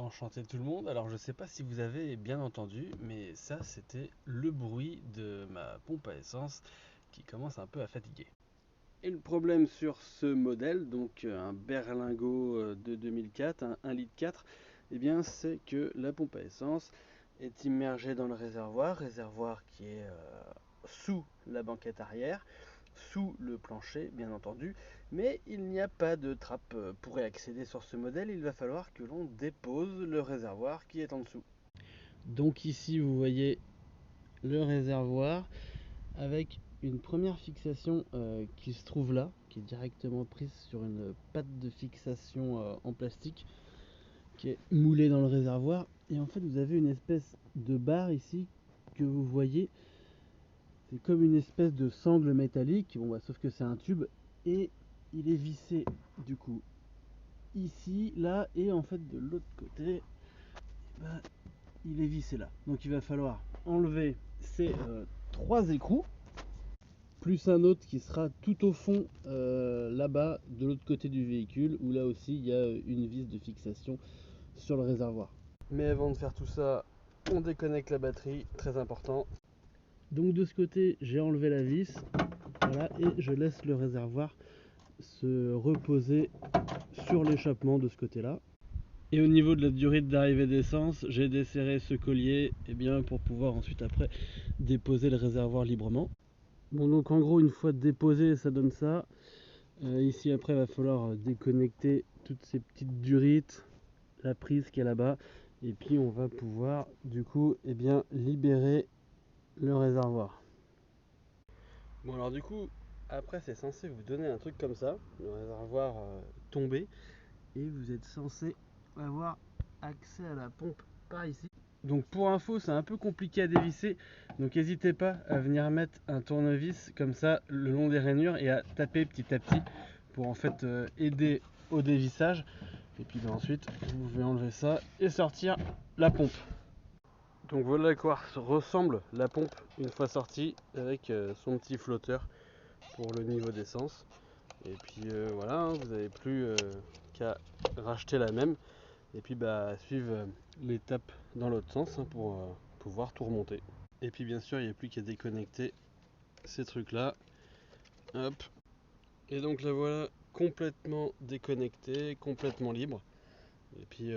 Enchanté tout le monde. Alors je sais pas si vous avez bien entendu, mais ça c'était le bruit de ma pompe à essence qui commence un peu à fatiguer. Et le problème sur ce modèle, donc un berlingot de 2004, un 1,4 litre, eh bien c'est que la pompe à essence est immergée dans le réservoir qui est sous la banquette arrière, sous le plancher bien entendu, mais il n'y a pas de trappe pour y accéder sur ce modèle, il va falloir que l'on dépose le réservoir qui est en dessous. Donc ici vous voyez le réservoir avec une première fixation qui se trouve là, qui est directement prise sur une patte de fixation en plastique qui est moulée dans le réservoir. Et en fait vous avez une espèce de barre ici que vous voyez. C'est comme une espèce de sangle métallique, bon, bah, sauf que c'est un tube et il est vissé du coup ici, là, et en fait de l'autre côté, bah, il est vissé là. Donc il va falloir enlever ces trois écrous, plus un autre qui sera tout au fond là-bas, de l'autre côté du véhicule, où là aussi il y a une vis de fixation sur le réservoir. Mais avant de faire tout ça, on déconnecte la batterie, très important. Donc de ce côté, j'ai enlevé la vis, voilà, et je laisse le réservoir se reposer sur l'échappement de ce côté-là. Et au niveau de la durée d'arrivée d'essence, j'ai desserré ce collier pour pouvoir ensuite après déposer le réservoir librement. Bon, donc en gros, une fois déposé, ça donne ça. Ici après, il va falloir déconnecter toutes ces petites durites, la prise qui est là-bas, et puis on va pouvoir du coup libérer le réservoir. Bon, alors du coup, après c'est censé vous donner un truc comme ça, le réservoir tombé, et vous êtes censé avoir accès à la pompe par ici. Donc pour info, c'est un peu compliqué à dévisser, donc n'hésitez pas à venir mettre un tournevis comme ça le long des rainures et à taper petit à petit pour en fait aider au dévissage. Et puis ensuite, vous pouvez enlever ça et sortir la pompe. Donc voilà à quoi ressemble la pompe une fois sortie avec son petit flotteur pour le niveau d'essence. Et puis voilà, hein, vous n'avez plus qu'à racheter la même et puis suivre l'étape dans l'autre sens hein, pour pouvoir tout remonter. Et puis bien sûr, il n'y a plus qu'à déconnecter ces trucs là. Hop. Et donc la voilà complètement déconnectée, complètement libre. Et puis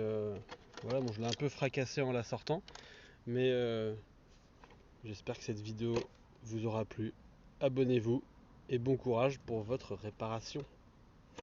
voilà, bon, je l'ai un peu fracassé en la sortant, mais j'espère que cette vidéo vous aura plu. Abonnez-vous et bon courage pour votre réparation.